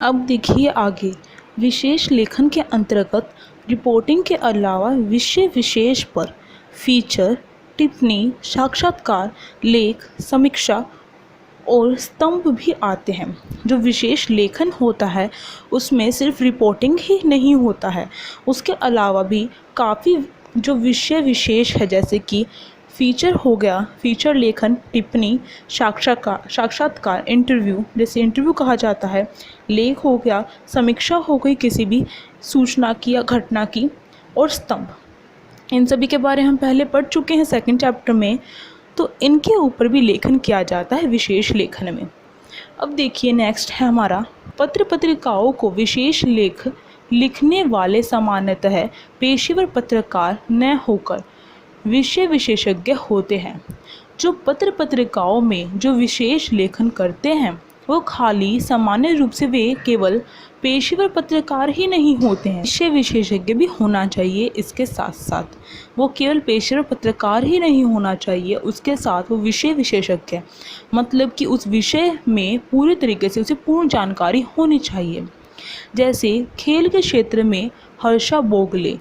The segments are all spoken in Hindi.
अब देखिए आगे। विशेष लेखन के अंतर्गत रिपोर्टिंग के अलावा विषय विशेष पर फीचर, टिप्पणी, साक्षात्कार, लेख, समीक्षा और स्तंभ भी आते हैं। जो विशेष लेखन होता है उसमें सिर्फ रिपोर्टिंग ही नहीं होता है, उसके अलावा भी काफ़ी जो विषय विशेष है, जैसे कि फीचर हो गया, फीचर लेखन, टिप्पणी, साक्षात्कार इंटरव्यू, जैसे इंटरव्यू कहा जाता है, लेख हो गया, समीक्षा हो गई किसी भी सूचना की या घटना की, और स्तंभ। इन सभी के बारे हम पहले पढ़ चुके हैं सेकंड चैप्टर में। तो इनके ऊपर भी लेखन किया जाता है विशेष लेखन में। अब देखिए नेक्स्ट है हमारा, पत्र पत्रिकाओं को विशेष लेख लिखने वाले सामान्यतः पेशेवर पत्रकार न होकर विषय विशेषज्ञ होते हैं। जो पत्र पत्रिकाओं में जो विशेष लेखन करते हैं वो खाली सामान्य रूप से वे केवल पेशेवर पत्रकार ही नहीं होते हैं, विषय विशेषज्ञ भी होना चाहिए। इसके साथ साथ वो केवल पेशेवर पत्रकार ही नहीं होना चाहिए, उसके साथ वो विषय विशेषज्ञ, मतलब कि उस विषय में पूरी तरीके से उसे पूर्ण जानकारी होनी चाहिए। जैसे खेल के क्षेत्र में हर्षा बोगले,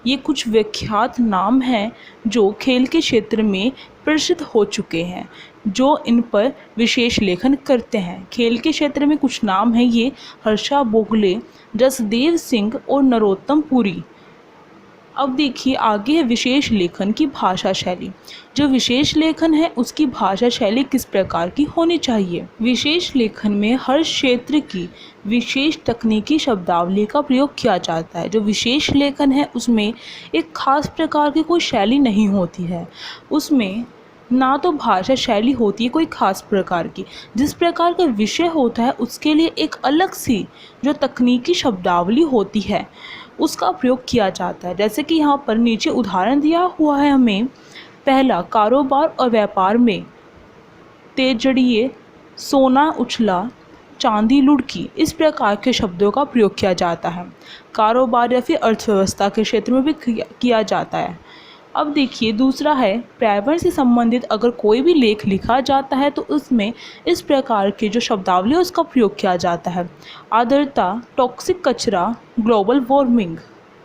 ये कुछ विख्यात नाम हैं जो खेल के क्षेत्र में प्रसिद्ध हो चुके हैं, जो इन पर विशेष लेखन करते हैं। खेल के क्षेत्र में कुछ नाम हैं ये, हर्षा बोगले, जसदेव सिंह और नरोत्तम पुरी। अब देखिए आगे है विशेष लेखन की भाषा शैली। जो विशेष लेखन है उसकी भाषा शैली किस प्रकार की होनी चाहिए। विशेष लेखन में हर क्षेत्र की विशेष तकनीकी शब्दावली का प्रयोग किया जाता है। जो विशेष लेखन है उसमें एक खास प्रकार की कोई शैली नहीं होती है, उसमें ना तो भाषा शैली होती है कोई खास प्रकार की। जिस प्रकार का विषय होता है उसके लिए एक अलग सी जो तकनीकी शब्दावली होती है उसका प्रयोग किया जाता है। जैसे कि यहाँ पर नीचे उदाहरण दिया हुआ है हमें, पहला, कारोबार और व्यापार में तेजड़िए, सोना उछला, चांदी लुढ़की, इस प्रकार के शब्दों का प्रयोग किया जाता है। कारोबार या फिर अर्थव्यवस्था के क्षेत्र में भी किया जाता है। अब देखिए दूसरा है, पर्यावरण से संबंधित अगर कोई भी लेख लिखा जाता है तो उसमें इस प्रकार के जो शब्दावली है उसका प्रयोग किया जाता है। आर्द्रता, टॉक्सिक कचरा, ग्लोबल वार्मिंग।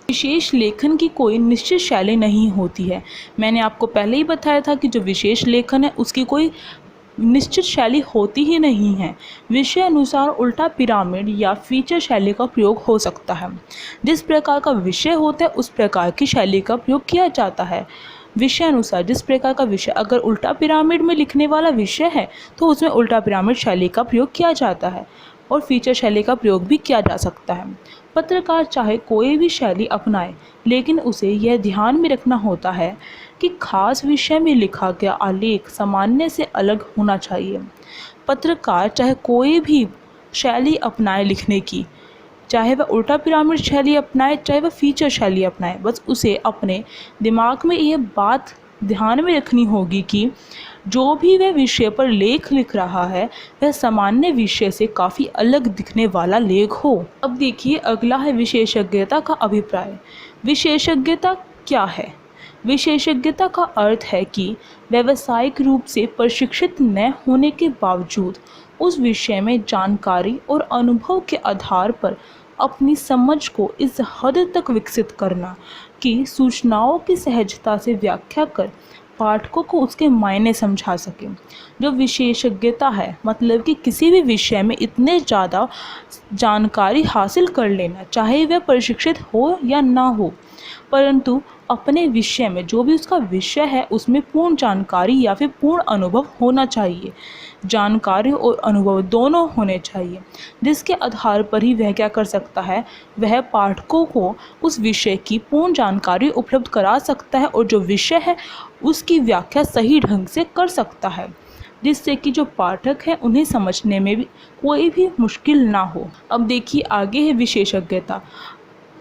विशेष लेखन की कोई निश्चित शैली नहीं होती है। मैंने आपको पहले ही बताया था कि जो विशेष लेखन है उसकी कोई निश्चित शैली होती ही नहीं है। विषय अनुसार उल्टा पिरामिड या फीचर शैली का प्रयोग हो सकता है। जिस प्रकार का विषय होता है उस प्रकार की शैली का प्रयोग किया जाता है। विषय अनुसार जिस प्रकार का विषय, अगर उल्टा पिरामिड में लिखने वाला विषय है तो उसमें उल्टा पिरामिड शैली का प्रयोग किया जाता है और फीचर शैली का प्रयोग भी किया जा सकता है। पत्रकार चाहे कोई भी शैली अपनाए, लेकिन उसे यह ध्यान में रखना होता है कि खास विषय में लिखा गया आलेख सामान्य से अलग होना चाहिए। पत्रकार चाहे कोई भी शैली अपनाए लिखने की, चाहे वह उल्टा पिरामिड शैली अपनाए, चाहे वह फीचर शैली अपनाए, बस उसे अपने दिमाग में यह बात ध्यान में रखनी होगी कि जो भी वह विषय पर लेख लिख रहा है वह सामान्य विषय से काफ़ी अलग दिखने वाला लेख हो। अब देखिए अगला है विशेषज्ञता का अभिप्राय। विशेषज्ञता क्या है? विशेषज्ञता का अर्थ है कि व्यावसायिक रूप से प्रशिक्षित न होने के बावजूद उस विषय में जानकारी और अनुभव के आधार पर अपनी समझ को इस हद तक विकसित करना कि सूचनाओं की सहजता से व्याख्या कर पाठकों को उसके मायने समझा सके। जो विशेषज्ञता है मतलब कि किसी भी विषय में इतने ज़्यादा जानकारी हासिल कर लेना, चाहे वह प्रशिक्षित हो या ना हो, परंतु अपने विषय में जो भी उसका विषय है उसमें पूर्ण जानकारी या फिर पूर्ण अनुभव होना चाहिए। जानकारी और अनुभव दोनों होने चाहिए, जिसके आधार पर ही वह क्या कर सकता है, वह पाठकों को उस विषय की पूर्ण जानकारी उपलब्ध करा सकता है और जो विषय है उसकी व्याख्या सही ढंग से कर सकता है, जिससे कि जो पाठक हैं उन्हें समझने में भी कोई भी मुश्किल ना हो। अब देखिए आगे है विशेषज्ञता।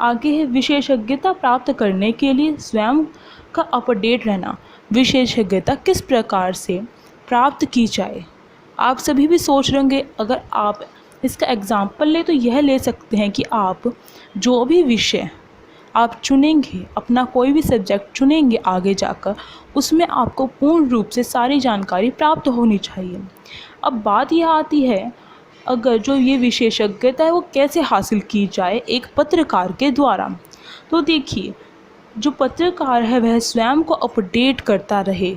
आगे है विशेषज्ञता प्राप्त करने के लिए स्वयं का अपडेट रहना। विशेषज्ञता किस प्रकार से प्राप्त की जाए? आप सभी भी सोच रहे होंगे, अगर आप इसका एग्जाम्पल ले तो यह ले सकते हैं कि आप जो भी विषय आप चुनेंगे, अपना कोई भी सब्जेक्ट चुनेंगे आगे जाकर, उसमें आपको पूर्ण रूप से सारी जानकारी प्राप्त होनी चाहिए। अब बात यह आती है अगर जो ये विशेषज्ञता है वो कैसे हासिल की जाए एक पत्रकार के द्वारा। तो देखिए, जो पत्रकार है वह स्वयं को अपडेट करता रहे,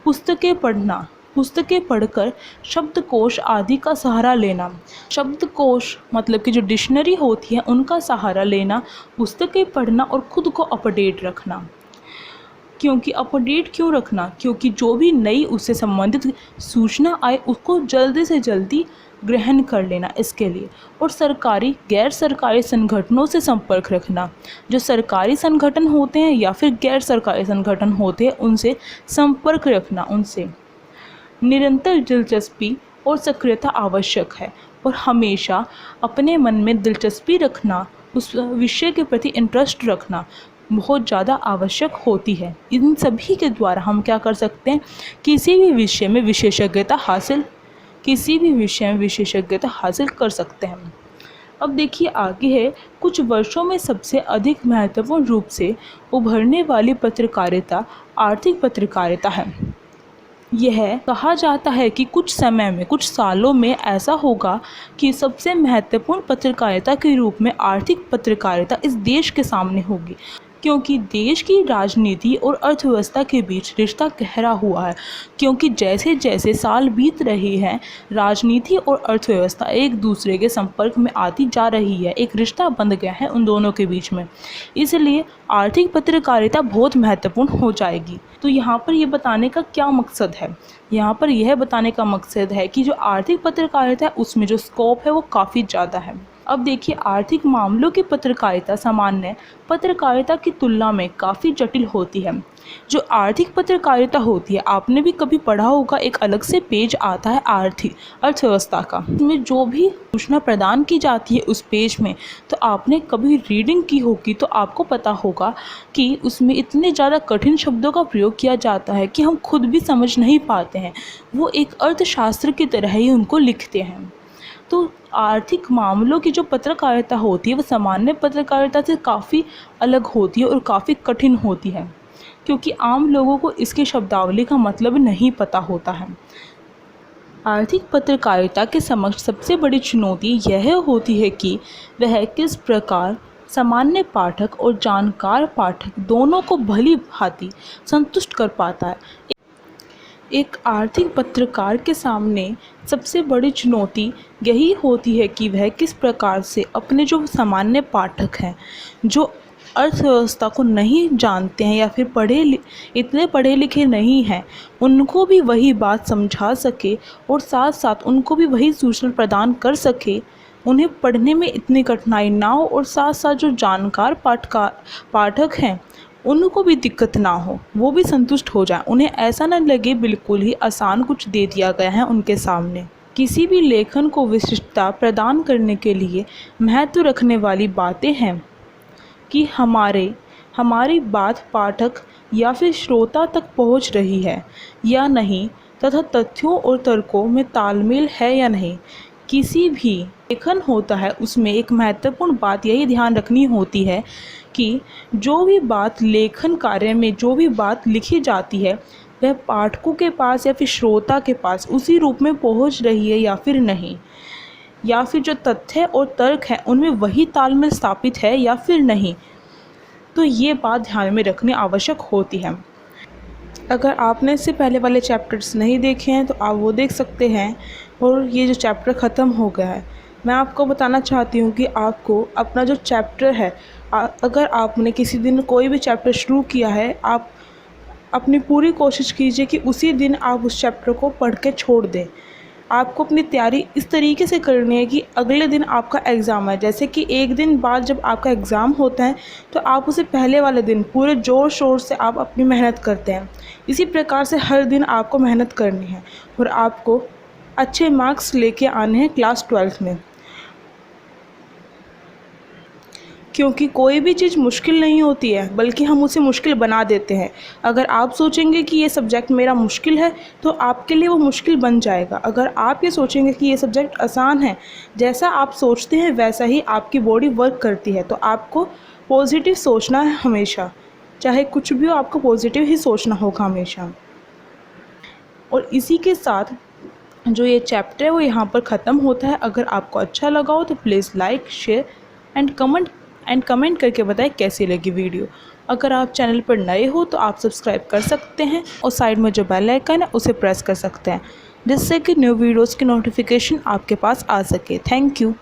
पुस्तकें पढ़ना, पुस्तकें पढ़कर शब्दकोश आदि का सहारा लेना, शब्दकोश मतलब कि जो डिक्शनरी होती है उनका सहारा लेना, पुस्तकें पढ़ना और ख़ुद को अपडेट रखना। क्योंकि अपडेट क्यों रखना? क्योंकि जो भी नई उससे संबंधित सूचना आए उसको जल्दी से जल्दी ग्रहण कर लेना इसके लिए। और सरकारी गैर सरकारी संगठनों से संपर्क रखना, जो सरकारी संगठन होते हैं या फिर गैर सरकारी संगठन होते हैं उनसे संपर्क रखना। उनसे निरंतर दिलचस्पी और सक्रियता आवश्यक है और हमेशा अपने मन में दिलचस्पी रखना, उस विषय के प्रति इंटरेस्ट रखना बहुत ज़्यादा आवश्यक होती है। इन सभी के द्वारा हम क्या कर सकते हैं, किसी भी विषय में विशेषज्ञता हासिल कर सकते हैं। अब देखिए आगे है, कुछ वर्षों में सबसे अधिक महत्वपूर्ण रूप से उभरने वाली पत्रकारिता आर्थिक पत्रकारिता है। यह कहा जाता है कि कुछ समय में, कुछ सालों में ऐसा होगा कि सबसे महत्वपूर्ण पत्रकारिता के रूप में आर्थिक पत्रकारिता इस देश के सामने होगी, क्योंकि देश की राजनीति और अर्थव्यवस्था के बीच रिश्ता गहरा हुआ है। क्योंकि जैसे जैसे साल बीत रहे हैं, राजनीति और अर्थव्यवस्था एक दूसरे के संपर्क में आती जा रही है, एक रिश्ता बन गया है उन दोनों के बीच में। इसलिए आर्थिक पत्रकारिता बहुत महत्वपूर्ण हो जाएगी। तो यहाँ पर ये बताने का क्या मकसद है? यहाँ पर यह बताने का मकसद है कि जो आर्थिक पत्रकारिता है उसमें जो स्कोप है वो काफ़ी ज़्यादा है। अब देखिए, आर्थिक मामलों की पत्रकारिता सामान्य पत्रकारिता की तुलना में काफ़ी जटिल होती है। जो आर्थिक पत्रकारिता होती है, आपने भी कभी पढ़ा होगा, एक अलग से पेज आता है आर्थिक अर्थव्यवस्था का, इसमें जो भी सूचना प्रदान की जाती है उस पेज में, तो आपने कभी रीडिंग की होगी तो आपको पता होगा कि उसमें इतने ज़्यादा कठिन शब्दों का प्रयोग किया जाता है कि हम खुद भी समझ नहीं पाते हैं। वो एक अर्थशास्त्र की तरह ही उनको लिखते हैं। तो आर्थिक मामलों की जो पत्रकारिता होती है वो सामान्य पत्रकारिता से काफ़ी अलग होती है और काफ़ी कठिन होती है, क्योंकि आम लोगों को इसकी शब्दावली का मतलब नहीं पता होता है। आर्थिक पत्रकारिता के समक्ष सबसे बड़ी चुनौती यह होती है कि वह किस प्रकार सामान्य पाठक और जानकार पाठक दोनों को भली भांति संतुष्ट कर पाता है। एक आर्थिक पत्रकार के सामने सबसे बड़ी चुनौती यही होती है कि वह किस प्रकार से अपने जो सामान्य पाठक हैं, जो अर्थव्यवस्था को नहीं जानते हैं या फिर इतने पढ़े लिखे नहीं हैं, उनको भी वही बात समझा सके और साथ साथ उनको भी वही सूचना प्रदान कर सके, उन्हें पढ़ने में इतनी कठिनाई ना हो और साथ साथ जो जानकार पाठक हैं उनको भी दिक्कत ना हो, वो भी संतुष्ट हो जाए, उन्हें ऐसा न लगे बिल्कुल ही आसान कुछ दे दिया गया है उनके सामने। किसी भी लेखन को विशिष्टता प्रदान करने के लिए महत्व रखने वाली बातें हैं कि हमारी बात पाठक या फिर श्रोता तक पहुंच रही है या नहीं, तथा तथ्यों और तर्कों में तालमेल है या नहीं। किसी भी लेखन होता है उसमें एक महत्वपूर्ण बात यही ध्यान रखनी होती है कि जो भी बात लेखन कार्य में जो भी बात लिखी जाती है वह पाठकों के पास या फिर श्रोता के पास उसी रूप में पहुंच रही है या फिर नहीं, या फिर जो तथ्य और तर्क हैं उनमें वही तालमेल स्थापित है या फिर नहीं। तो ये बात ध्यान में रखनी आवश्यक होती है। अगर आपने इससे पहले वाले चैप्टर्स नहीं देखे हैं तो आप वो देख सकते हैं। और ये जो चैप्टर ख़त्म हो गया है, मैं आपको बताना चाहती हूँ कि आपको अपना जो चैप्टर है, अगर आपने किसी दिन कोई भी चैप्टर शुरू किया है, आप अपनी पूरी कोशिश कीजिए कि उसी दिन आप उस चैप्टर को पढ़ के छोड़ दें। आपको अपनी तैयारी इस तरीके से करनी है कि अगले दिन आपका एग्ज़ाम है, जैसे कि एक दिन बाद जब आपका एग्ज़ाम होता है तो आप उसे पहले वाले दिन पूरे ज़ोर शोर से आप अपनी मेहनत करते हैं। इसी प्रकार से हर दिन आपको मेहनत करनी है और आपको अच्छे मार्क्स लेके आने हैं क्लास 12th में। क्योंकि कोई भी चीज़ मुश्किल नहीं होती है, बल्कि हम उसे मुश्किल बना देते हैं। अगर आप सोचेंगे कि ये सब्जेक्ट मेरा मुश्किल है तो आपके लिए वो मुश्किल बन जाएगा। अगर आप ये सोचेंगे कि ये सब्जेक्ट आसान है, जैसा आप सोचते हैं वैसा ही आपकी बॉडी वर्क करती है। तो आपको पॉजिटिव सोचना है हमेशा, चाहे कुछ भी हो आपको पॉजिटिव ही सोचना होगा हमेशा। और इसी के साथ जो ये चैप्टर है वो यहाँ पर ख़त्म होता है। अगर आपको अच्छा लगा हो तो please like, share and comment करके बताएं कैसी लगी वीडियो। अगर आप चैनल पर नए हो तो आप सब्सक्राइब कर सकते हैं और साइड में जो बेल आइकन है उसे प्रेस कर सकते हैं, जिससे कि न्यू वीडियोज़ की नोटिफिकेशन आपके पास आ सके। Thank you.